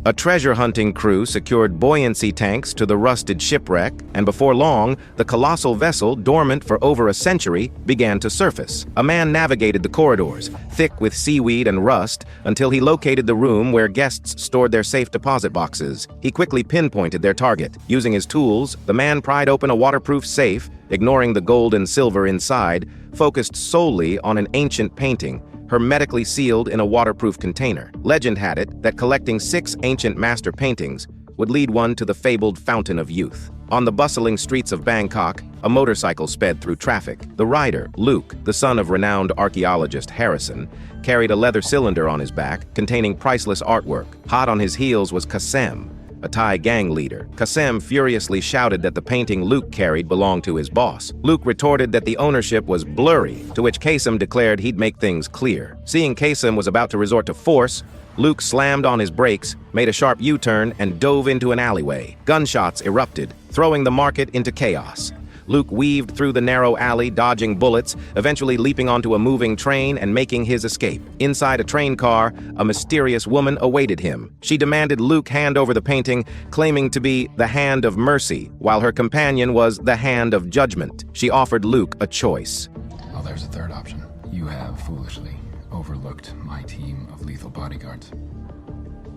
A treasure-hunting crew secured buoyancy tanks to the rusted shipwreck, and before long, the colossal vessel, dormant for over a century, began to surface. A man navigated the corridors, thick with seaweed and rust, until he located the room where guests stored their safe deposit boxes. He quickly pinpointed their target. Using his tools, the man pried open a waterproof safe, ignoring the gold and silver inside, focused solely on an ancient painting, hermetically sealed in a waterproof container. Legend had it that collecting 6 ancient master paintings would lead one to the fabled Fountain of Youth. On the bustling streets of Bangkok, a motorcycle sped through traffic. The rider, Luke, the son of renowned archaeologist Harrison, carried a leather cylinder on his back containing priceless artwork. Hot on his heels was Kasem, a Thai gang leader. Kasem furiously shouted that the painting Luke carried belonged to his boss. Luke retorted that the ownership was blurry, to which Kasem declared he'd make things clear. Seeing Kasem was about to resort to force, Luke slammed on his brakes, made a sharp U-turn, and dove into an alleyway. Gunshots erupted, throwing the market into chaos. Luke weaved through the narrow alley, dodging bullets, eventually leaping onto a moving train and making his escape. Inside a train car, a mysterious woman awaited him. She demanded Luke hand over the painting, claiming to be the Hand of Mercy, while her companion was the Hand of Judgment. She offered Luke a choice. Well, there's a third option. You have foolishly overlooked my team of lethal bodyguards.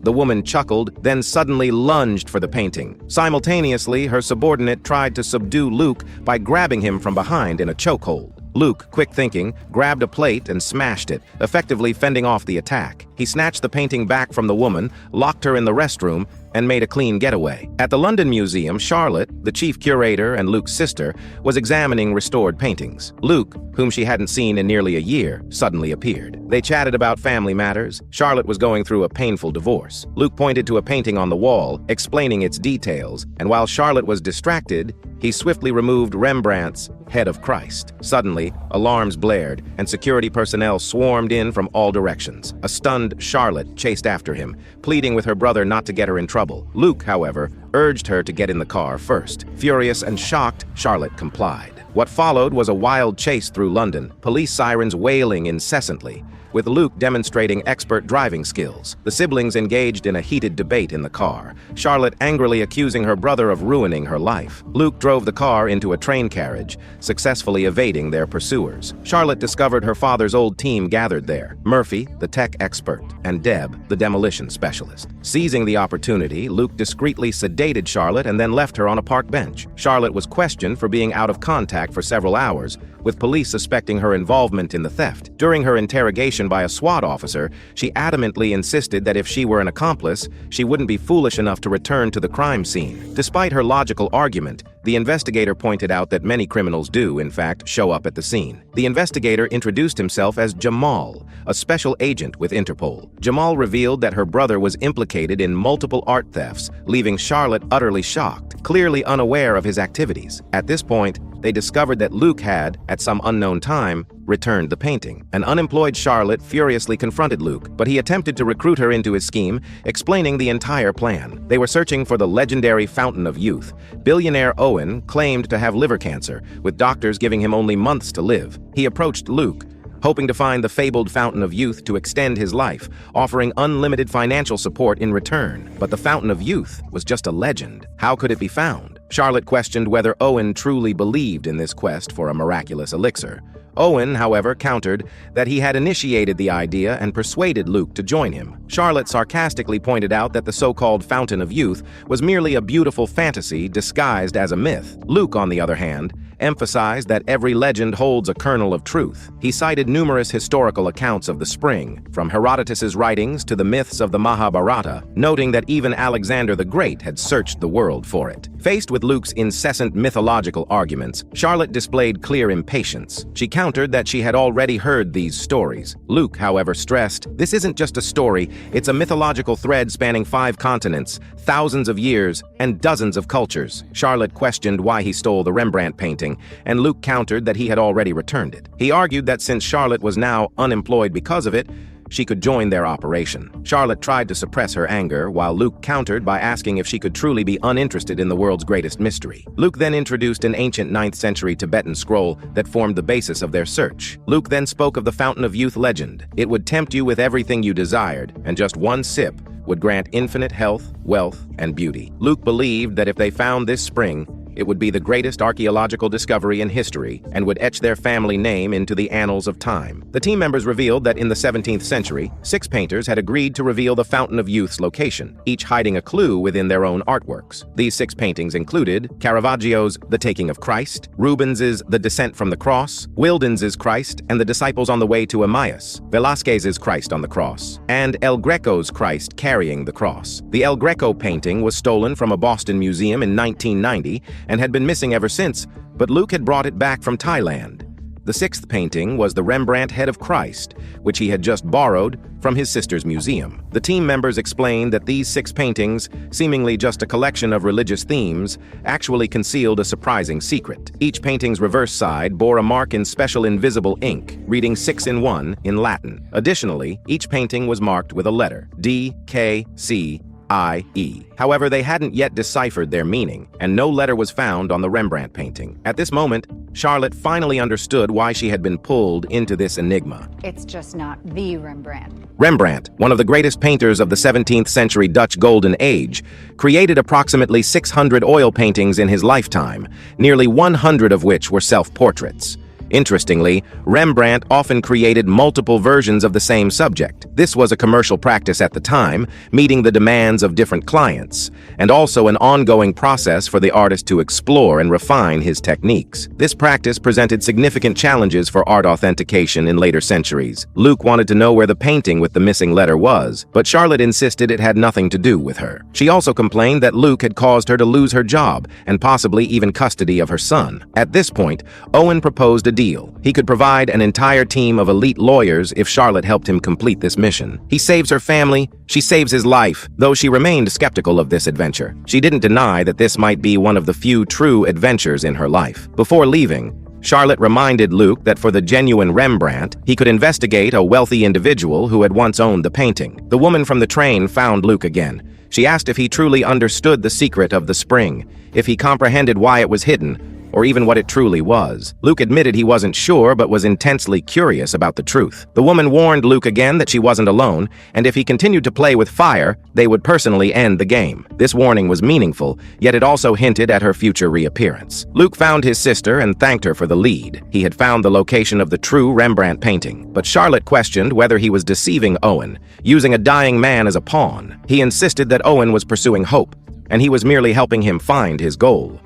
The woman chuckled, then suddenly lunged for the painting. Simultaneously, her subordinate tried to subdue Luke by grabbing him from behind in a chokehold. Luke, quick thinking, grabbed a plate and smashed it, effectively fending off the attack. He snatched the painting back from the woman, locked her in the restroom, and made a clean getaway. At the London Museum, Charlotte, the chief curator and Luke's sister, was examining restored paintings. Luke, whom she hadn't seen in nearly a year, suddenly appeared. They chatted about family matters. Charlotte was going through a painful divorce. Luke pointed to a painting on the wall, explaining its details, and while Charlotte was distracted, he swiftly removed Rembrandt's Head of Christ. Suddenly, alarms blared, and security personnel swarmed in from all directions. A stunned Charlotte chased after him, pleading with her brother not to get her in trouble. Luke, however, urged her to get in the car first. Furious and shocked, Charlotte complied. What followed was a wild chase through London, police sirens wailing incessantly, with Luke demonstrating expert driving skills. The siblings engaged in a heated debate in the car, Charlotte angrily accusing her brother of ruining her life. Luke drove the car into a train carriage, successfully evading their pursuers. Charlotte discovered her father's old team gathered there, Murphy, the tech expert, and Deb, the demolition specialist. Seizing the opportunity, Luke discreetly sedated Charlotte and then left her on a park bench. Charlotte was questioned for being out of contact for several hours, with police suspecting her involvement in the theft. During her interrogation by a SWAT officer, she adamantly insisted that if she were an accomplice, she wouldn't be foolish enough to return to the crime scene. Despite her logical argument, the investigator pointed out that many criminals do, in fact, show up at the scene. The investigator introduced himself as Jamal, a special agent with Interpol. Jamal revealed that her brother was implicated in multiple art thefts, leaving Charlotte utterly shocked, clearly unaware of his activities. At this point, they discovered that Luke had, at some unknown time, returned the painting. An unemployed Charlotte furiously confronted Luke, but he attempted to recruit her into his scheme, explaining the entire plan. They were searching for the legendary Fountain of Youth. Billionaire Owen claimed to have liver cancer, with doctors giving him only months to live. He approached Luke, hoping to find the fabled Fountain of Youth to extend his life, offering unlimited financial support in return. But the Fountain of Youth was just a legend. How could it be found? Charlotte questioned whether Owen truly believed in this quest for a miraculous elixir. Owen, however, countered that he had initiated the idea and persuaded Luke to join him. Charlotte sarcastically pointed out that the so-called Fountain of Youth was merely a beautiful fantasy disguised as a myth. Luke, on the other hand, emphasized that every legend holds a kernel of truth. He cited numerous historical accounts of the spring, from Herodotus's writings to the myths of the Mahabharata, noting that even Alexander the Great had searched the world for it. Faced with Luke's incessant mythological arguments, Charlotte displayed clear impatience. She countered that she had already heard these stories. Luke, however, stressed, "This isn't just a story, it's a mythological thread spanning 5 continents, thousands of years, and dozens of cultures." Charlotte questioned why he stole the Rembrandt painting, and Luke countered that he had already returned it. He argued that since Charlotte was now unemployed because of it, she could join their operation. Charlotte tried to suppress her anger, while Luke countered by asking if she could truly be uninterested in the world's greatest mystery. Luke then introduced an ancient 9th century Tibetan scroll that formed the basis of their search. Luke then spoke of the Fountain of Youth legend. It would tempt you with everything you desired, and just one sip would grant infinite health, wealth, and beauty. Luke believed that if they found this spring, it would be the greatest archaeological discovery in history and would etch their family name into the annals of time. The team members revealed that in the 17th century, 6 painters had agreed to reveal the Fountain of Youth's location, each hiding a clue within their own artworks. These 6 paintings included Caravaggio's The Taking of Christ, Rubens's The Descent from the Cross, Wildens's Christ and the Disciples on the Way to Emmaus, Velázquez's Christ on the Cross, and El Greco's Christ carrying the cross. The El Greco painting was stolen from a Boston museum in 1990 and had been missing ever since, but Luke had brought it back from Thailand. The 6th painting was the Rembrandt Head of Christ, which he had just borrowed from his sister's museum. The team members explained that these 6 paintings, seemingly just a collection of religious themes, actually concealed a surprising secret. Each painting's reverse side bore a mark in special invisible ink, reading 6 in 1 in Latin. Additionally, each painting was marked with a letter, D, K, C, I-E. However, they hadn't yet deciphered their meaning, and no letter was found on the Rembrandt painting. At this moment, Charlotte finally understood why she had been pulled into this enigma. It's just not the Rembrandt. Rembrandt, one of the greatest painters of the 17th century Dutch Golden Age, created approximately 600 oil paintings in his lifetime, nearly 100 of which were self-portraits. Interestingly, Rembrandt often created multiple versions of the same subject. This was a commercial practice at the time, meeting the demands of different clients, and also an ongoing process for the artist to explore and refine his techniques. This practice presented significant challenges for art authentication in later centuries. Luke wanted to know where the painting with the missing letter was, but Charlotte insisted it had nothing to do with her. She also complained that Luke had caused her to lose her job and possibly even custody of her son. At this point, Owen proposed a deal. He could provide an entire team of elite lawyers if Charlotte helped him complete this mission. He saves her family, she saves his life, though she remained skeptical of this adventure. She didn't deny that this might be one of the few true adventures in her life. Before leaving, Charlotte reminded Luke that for the genuine Rembrandt, he could investigate a wealthy individual who had once owned the painting. The woman from the train found Luke again. She asked if he truly understood the secret of the spring, if he comprehended why it was hidden, or even what it truly was. Luke admitted he wasn't sure, but was intensely curious about the truth. The woman warned Luke again that she wasn't alone, and if he continued to play with fire, they would personally end the game. This warning was meaningful, yet it also hinted at her future reappearance. Luke found his sister and thanked her for the lead. He had found the location of the true Rembrandt painting, but Charlotte questioned whether he was deceiving Owen, using a dying man as a pawn. He insisted that Owen was pursuing hope, and he was merely helping him find his goal.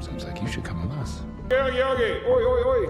Seems like you should come with us. Yogi, oi, oi, oi.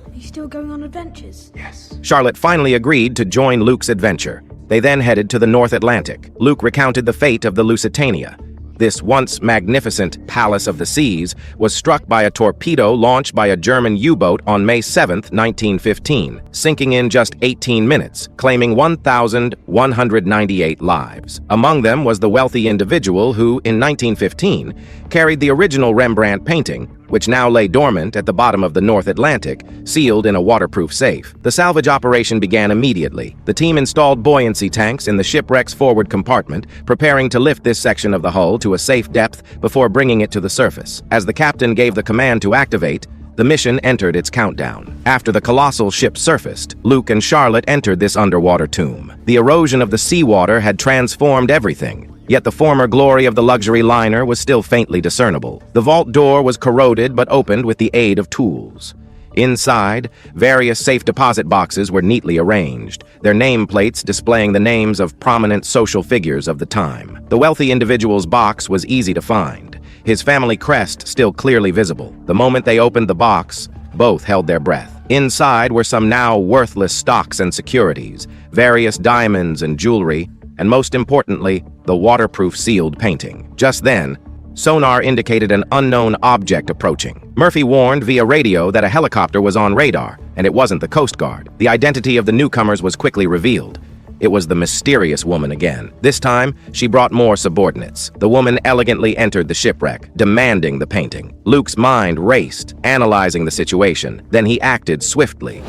Are you still going on adventures? Yes. Charlotte finally agreed to join Luke's adventure. They then headed to the North Atlantic. Luke recounted the fate of the Lusitania. This once magnificent palace of the seas was struck by a torpedo launched by a German U-boat on May 7, 1915, sinking in just 18 minutes, claiming 1,198 lives. Among them was the wealthy individual who, in 1915, carried the original Rembrandt painting, which now lay dormant at the bottom of the North Atlantic, sealed in a waterproof safe. The salvage operation began immediately. The team installed buoyancy tanks in the shipwreck's forward compartment, preparing to lift this section of the hull to a safe depth before bringing it to the surface. As the captain gave the command to activate, the mission entered its countdown. After the colossal ship surfaced, Luke and Charlotte entered this underwater tomb. The erosion of the seawater had transformed everything, yet the former glory of the luxury liner was still faintly discernible. The vault door was corroded but opened with the aid of tools. Inside, various safe deposit boxes were neatly arranged, their nameplates displaying the names of prominent social figures of the time. The wealthy individual's box was easy to find, his family crest still clearly visible. The moment they opened the box, both held their breath. Inside were some now worthless stocks and securities, various diamonds and jewelry, and most importantly, the waterproof sealed painting. Just then, sonar indicated an unknown object approaching. Murphy warned via radio that a helicopter was on radar, and it wasn't the Coast Guard. The identity of the newcomers was quickly revealed. It was the mysterious woman again. This time, she brought more subordinates. The woman elegantly entered the shipwreck, demanding the painting. Luke's mind raced, analyzing the situation. Then he acted swiftly.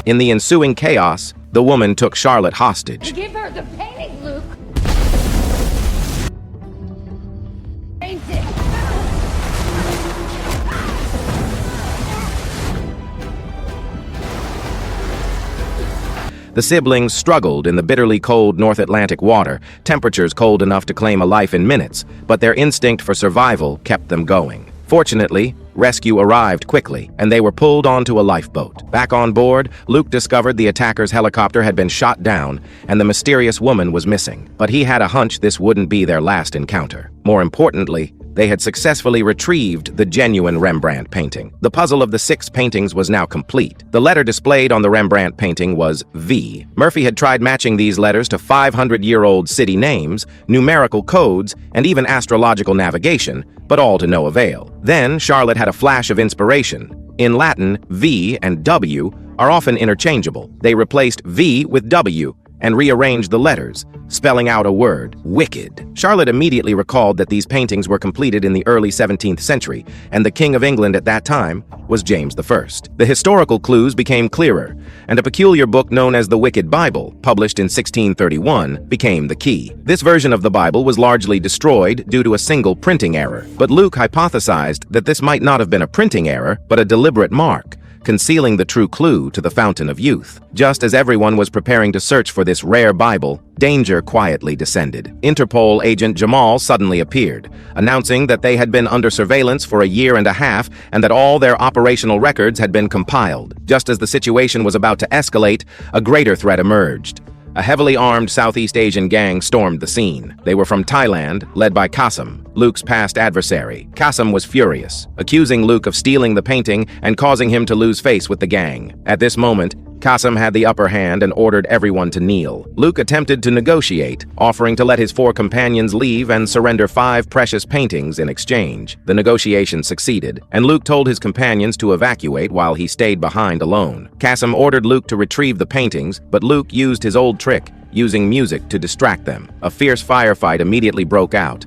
In the ensuing chaos, the woman took Charlotte hostage. Give her the painting, Luke! Paint it! The siblings struggled in the bitterly cold North Atlantic water, temperatures cold enough to claim a life in minutes, but their instinct for survival kept them going. Fortunately, rescue arrived quickly, and they were pulled onto a lifeboat. Back on board, Luke discovered the attacker's helicopter had been shot down, and the mysterious woman was missing. But he had a hunch this wouldn't be their last encounter. More importantly, they had successfully retrieved the genuine Rembrandt painting. The puzzle of the 6 paintings was now complete. The letter displayed on the Rembrandt painting was V. Murphy had tried matching these letters to 500-year-old city names, numerical codes, and even astrological navigation, but all to no avail. Then Charlotte had a flash of inspiration. In Latin, V and W are often interchangeable. They replaced V with W and rearranged the letters, spelling out a word, wicked. Charlotte immediately recalled that these paintings were completed in the early 17th century, and the King of England at that time was James I. The historical clues became clearer, and a peculiar book known as the Wicked Bible, published in 1631, became the key. This version of the Bible was largely destroyed due to a single printing error, but Luke hypothesized that this might not have been a printing error, but a deliberate mark, concealing the true clue to the Fountain of Youth. Just as everyone was preparing to search for this rare Bible, danger quietly descended. Interpol agent Jamal suddenly appeared, announcing that they had been under surveillance for a year and a half and that all their operational records had been compiled. Just as the situation was about to escalate, a greater threat emerged. A heavily armed Southeast Asian gang stormed the scene. They were from Thailand, led by Qasim, Luke's past adversary. Qasim was furious, accusing Luke of stealing the painting and causing him to lose face with the gang. At this moment, Qasim had the upper hand and ordered everyone to kneel. Luke attempted to negotiate, offering to let his 4 companions leave and surrender 5 precious paintings in exchange. The negotiation succeeded, and Luke told his companions to evacuate while he stayed behind alone. Qasim ordered Luke to retrieve the paintings, but Luke used his old trick, using music to distract them. A fierce firefight immediately broke out.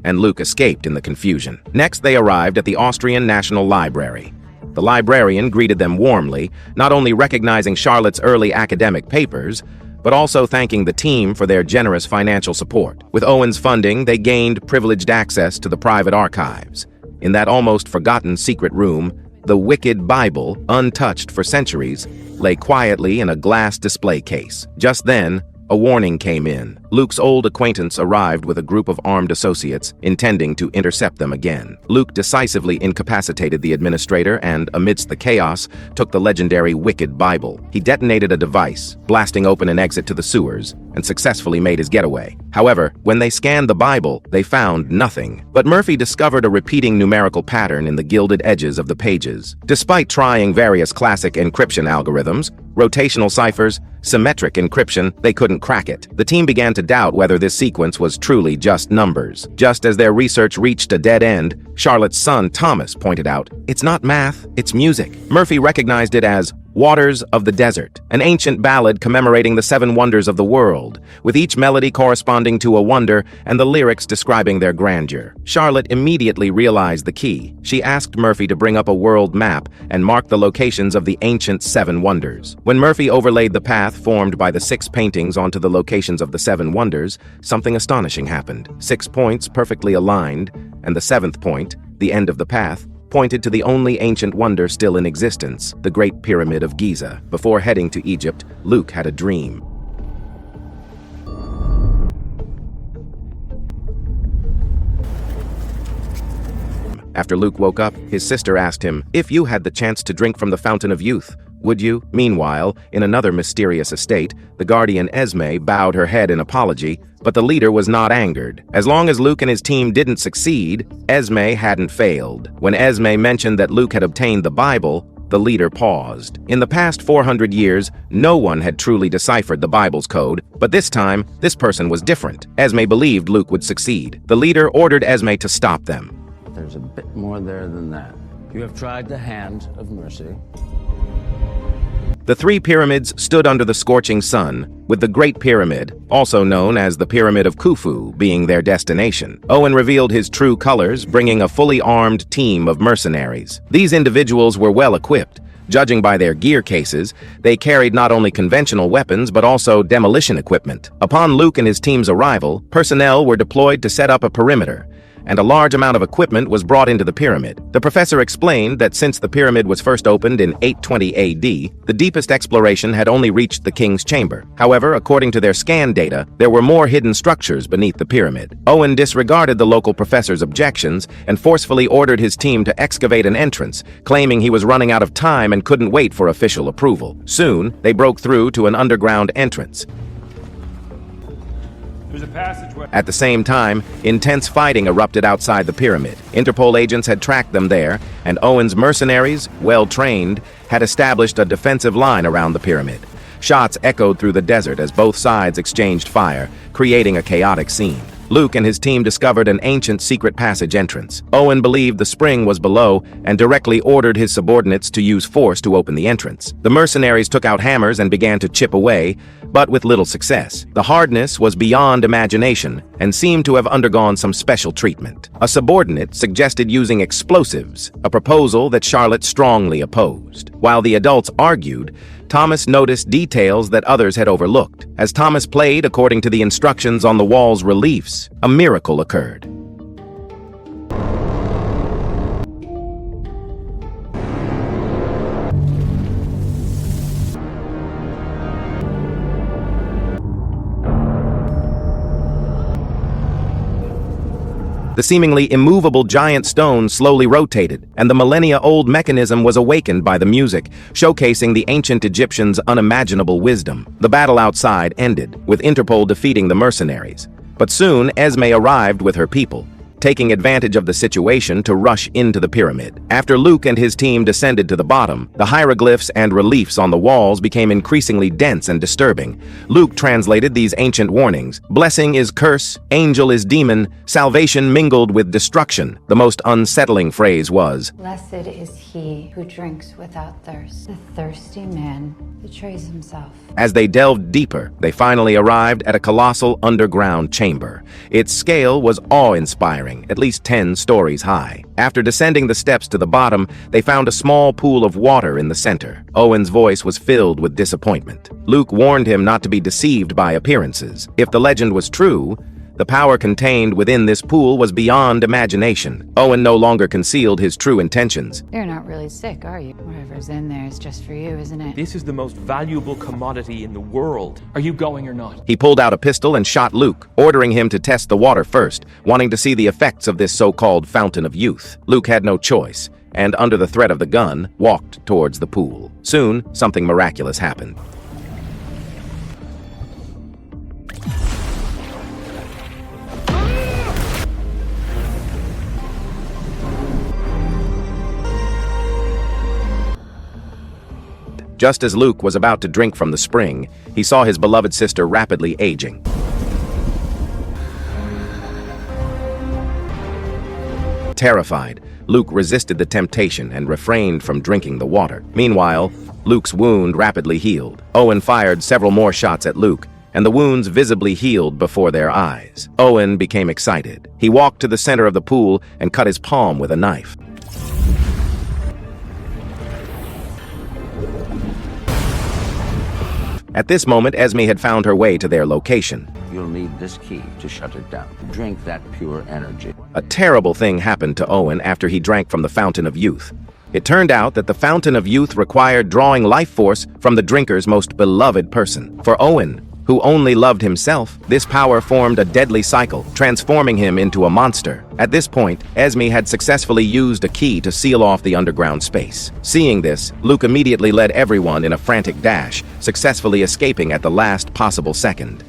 And Luke escaped in the confusion. Next, they arrived at the Austrian National Library. The librarian greeted them warmly, not only recognizing Charlotte's early academic papers, but also thanking the team for their generous financial support. With Owen's funding, they gained privileged access to the private archives. In that almost forgotten secret room, the Wicked Bible, untouched for centuries, lay quietly in a glass display case. Just then, a warning came in. Luke's old acquaintance arrived with a group of armed associates, intending to intercept them again. Luke decisively incapacitated the administrator and, amidst the chaos, took the legendary Wicked Bible. He detonated a device, blasting open an exit to the sewers, and successfully made his getaway. However, when they scanned the Bible, they found nothing. But Murphy discovered a repeating numerical pattern in the gilded edges of the pages. Despite trying various classic encryption algorithms, rotational ciphers, symmetric encryption, they couldn't crack it. The team began to doubt whether this sequence was truly just numbers. Just as their research reached a dead end, Charlotte's son, Thomas, pointed out, "It's not math, it's music." Murphy recognized it as Waters of the Desert, an ancient ballad commemorating the 7 wonders of the world, with each melody corresponding to a wonder and the lyrics describing their grandeur. Charlotte immediately realized the key. She asked Murphy to bring up a world map and mark the locations of the ancient 7 wonders. When Murphy overlaid the path formed by the 6 paintings onto the locations of the 7 wonders, something astonishing happened. 6 points perfectly aligned, and the 7th point, the end of the path, pointed to the only ancient wonder still in existence, the Great Pyramid of Giza. Before heading to Egypt, Luke had a dream. After Luke woke up, his sister asked him, "If you had the chance to drink from the Fountain of Youth, would you?" Meanwhile, in another mysterious estate, the guardian Esme bowed her head in apology, but the leader was not angered. As long as Luke and his team didn't succeed, Esme hadn't failed. When Esme mentioned that Luke had obtained the Bible, the leader paused. In the past 400 years, no one had truly deciphered the Bible's code, but this time, this person was different. Esme believed Luke would succeed. The leader ordered Esme to stop them. There's a bit more there than that. You have tried the hand of mercy. The 3 pyramids stood under the scorching sun, with the Great Pyramid, also known as the Pyramid of Khufu, being their destination. Owen revealed his true colors, bringing a fully armed team of mercenaries. These individuals were well equipped. Judging by their gear cases, they carried not only conventional weapons but also demolition equipment. Upon Luke and his team's arrival, personnel were deployed to set up a perimeter, and a large amount of equipment was brought into the pyramid. The professor explained that since the pyramid was first opened in 820 AD, the deepest exploration had only reached the king's chamber. However, according to their scan data, there were more hidden structures beneath the pyramid. Owen disregarded the local professor's objections and forcefully ordered his team to excavate an entrance, claiming he was running out of time and couldn't wait for official approval. Soon, they broke through to an underground entrance. There's a passageway. At the same time, intense fighting erupted outside the pyramid. Interpol agents had tracked them there, and Owen's mercenaries, well trained, had established a defensive line around the pyramid. Shots echoed through the desert as both sides exchanged fire, creating a chaotic scene. Luke and his team discovered an ancient secret passage entrance. Owen believed the spring was below and directly ordered his subordinates to use force to open the entrance. The mercenaries took out hammers and began to chip away, but with little success. The hardness was beyond imagination and seemed to have undergone some special treatment. A subordinate suggested using explosives, a proposal that Charlotte strongly opposed. While the adults argued, Thomas noticed details that others had overlooked. As Thomas played according to the instructions on the wall's reliefs, a miracle occurred. The seemingly immovable giant stone slowly rotated, and the millennia-old mechanism was awakened by the music, showcasing the ancient Egyptians' unimaginable wisdom. The battle outside ended, with Interpol defeating the mercenaries. But soon, Esme arrived with her people, taking advantage of the situation to rush into the pyramid. After Luke and his team descended to the bottom, the hieroglyphs and reliefs on the walls became increasingly dense and disturbing. Luke translated these ancient warnings. Blessing is curse, angel is demon, salvation mingled with destruction. The most unsettling phrase was, Blessed is he who drinks without thirst. The thirsty man betrays himself. As they delved deeper, they finally arrived at a colossal underground chamber. Its scale was awe-inspiring, at least 10 stories high. After descending the steps to the bottom, they found a small pool of water in the center. Owen's voice was filled with disappointment. Luke warned him not to be deceived by appearances. If the legend was true, the power contained within this pool was beyond imagination. Owen no longer concealed his true intentions. You're not really sick, are you? Whatever's in there is just for you, isn't it? This is the most valuable commodity in the world. Are you going or not? He pulled out a pistol and shot Luke, ordering him to test the water first, wanting to see the effects of this so-called fountain of youth. Luke had no choice, and under the threat of the gun, walked towards the pool. Soon, something miraculous happened. Just as Luke was about to drink from the spring, he saw his beloved sister rapidly aging. Terrified, Luke resisted the temptation and refrained from drinking the water. Meanwhile, Luke's wound rapidly healed. Owen fired several more shots at Luke, and the wounds visibly healed before their eyes. Owen became excited. He walked to the center of the pool and cut his palm with a knife. At this moment, Esme had found her way to their location. You'll need this key to shut it down. Drink that pure energy. A terrible thing happened to Owen after he drank from the Fountain of Youth. It turned out that the Fountain of Youth required drawing life force from the drinker's most beloved person. For Owen, who only loved himself, this power formed a deadly cycle, transforming him into a monster. At this point, Esme had successfully used a key to seal off the underground space. Seeing this, Luke immediately led everyone in a frantic dash, successfully escaping at the last possible second.